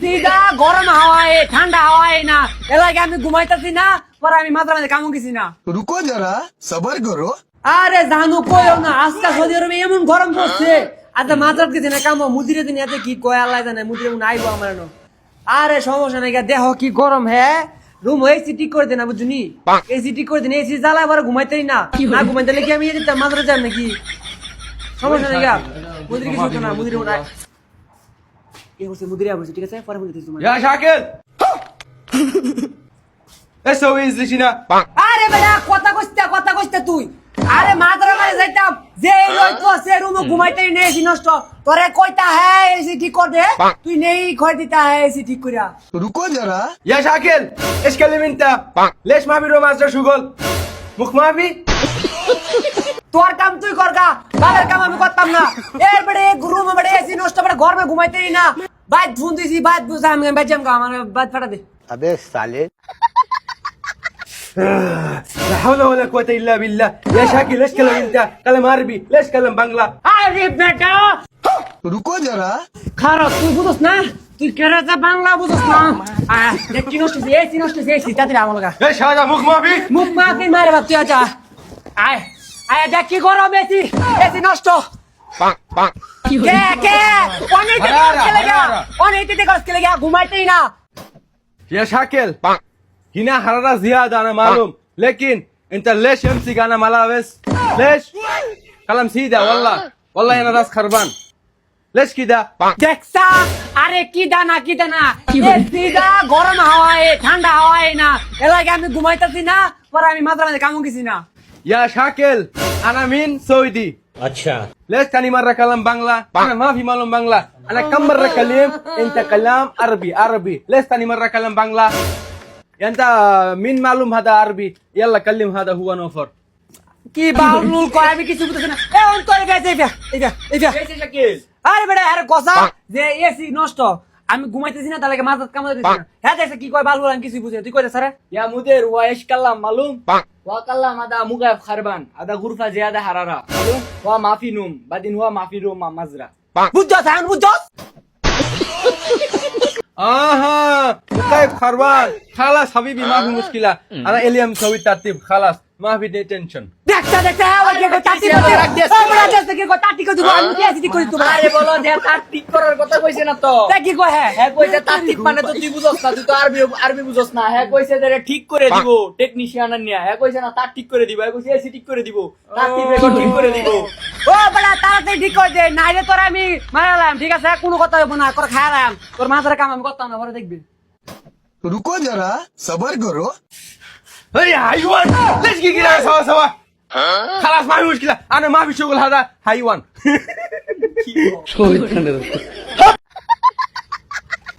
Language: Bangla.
সিধা গরম হাওয়ায় ঠান্ডা হাওয়ায় না এলাকে আমি ঘুমাইতেছি না পরে আমি মাঝে মাঝে কামও গেছি না रुको जरा सबर करो আরে জানু কইও না আজকে সৌদি আরবে এমন গরম পড়ছে আচ্ছা মাথার গেছে না কামো মুদিরে দিন এতে কি কয় আল্লাহ জানে মুদিরে মনে আইবো আমার নো আরে সমস্যা নাই দেহ কি গরম হ্যাঁ রুম এসি ঠিক করে দে না বুঝুনি এসি ঠিক করে দিন এসি জ্বালা আবার ঘুমাইতেই না না ঘুমাইতে কি আমি যেতাম মাঝে যাম নাকি সমস্যা নাই মুদিরে কিছু হতো না মুদিরে মনে এ হচ্ছে মুদিরে বলছে ঠিক আছে পরে বলে দিছি তোমার يا شاكر ايش تسوي زلشينا আরে বেটা কথা কইতে তুই আরে মাদ্রা মারে যাইতাম যে লই তো সে রুমে ঘুমাইতেই নেই এসি নষ্ট তোরে কইতা হ্যাঁ এসি ঠিক কর দে তুই নেই কই দিতা হ্যাঁ এসি ঠিক কইরা रुको जरा يا شاكر ايش كلم انت ليش ما في رومانس شغل مخ ما في তোর কাম তুই করগা বাবার কাম আমি করতাম না এর বড়ে রুমে বড়ে এসি নষ্ট বড়ে ঘর মে ঘুমাইতেই না বাইত ফোন দিছি বাইত বুঝা আমি বাজাম গা আমার বাইত ফাটা দে अबे साले لا حول ولا قوة الا بالله يا شاكر ليش كلم انت كلام عربي ليش كلم بنغلا আরে বেটা रुको जरा খারাপ তুই বুঝছ না তুই কেরাতে বাংলা বুঝছ না দেখ কি নষ্ট এসি নষ্ট এসি তাতে আমার লাগা ايش هذا مخ ما في মুখ মাফি মারে বাপ তুই আচ্ছা আয় আয় দেখ কি গরম এসি এসি নষ্ট কে অনেক কে লেগে ঘুমাইতেই না يا شاكل هنا حرارة زيادة أنا معلوم لكن أنت ليش يمسك أنا ملابس ليش كلام سيدة والله أنا راس خربان ليش كده দেখছা আরে কি দানা সিধা গরম হাওয়ায় ঠান্ডা হাওয়ায় না এলাকে আমি ঘুমাইতেছি না পরে আমি মাঝে মাঝে কামও গেছি না يا شاكل أنا مين سعودي अच्छा ليش تاني مرة كلام بنغلا أنا ما في معلوم بنغلا أنا كم مرة كلم أنت كلام عربي ليش تاني مرة كلام بنغلا يا أنت مين معلوم هذا عربي يلا كلم هذا هو نوفر কি বাউল কয় আমি কিছু বুঝতেছি না এ অন্তরে গেছে এটা ليش يا شاكل আরে বেটা আরে কথা যে এসি নষ্ট আমি ঘুমাইতেছি না তাহলে মাথাত কামড় দিছি না হ্যাঁ দেখছ কি কয় বালু আমি কিছু বুঝে তুই কইতে স্যার يا مدير وايش كلام معلوم وكلام هذا مغيب خربان هذا غرفة زيادة حرارة معلوم هو ما في نوم بعدين هو ما في روم مزرعة বুঝছস আমি বুঝছস آها مكيف خربان خلاص حبيبي ما في مشكلة أنا إلي مسوي ترتيب خلاص ما في تنشن দেখছ ওই কে টাটি করতে রাখ দে বড় দেশে কি কয় টাটি কই দিব আমি কি এসি ঠিক করি তোমার আরে বলো যে তার ঠিক করার কথা কইছে না তো তা কি কয় হ্যাঁ কইছে তার ঠিক মানে তো তুই বুঝছ না তুই তো আরবি বুঝছ না হ্যাঁ কইছে যে ঠিক করে দিব টেকনিশিয়ান নিয়া হ্যাঁ কইছে না তার ঠিক করে দিব হ্যাঁ কইছে এসি ঠিক করে দিব তার ঠিক করে দিব ও বড় তাড়াতাড়ি ঠিক করে দে নাইলে তোর আমি মারালাম ঠিক আছে কোনো কথা হইব না তোর খাইলাম তোর মাথার কাম আমি করতাম না পরে দেখবি रुको जरा सबर करो هي حيوان ليش كده سوا خلاص ما في مشكلة أنا ما في شغل هذا حيوان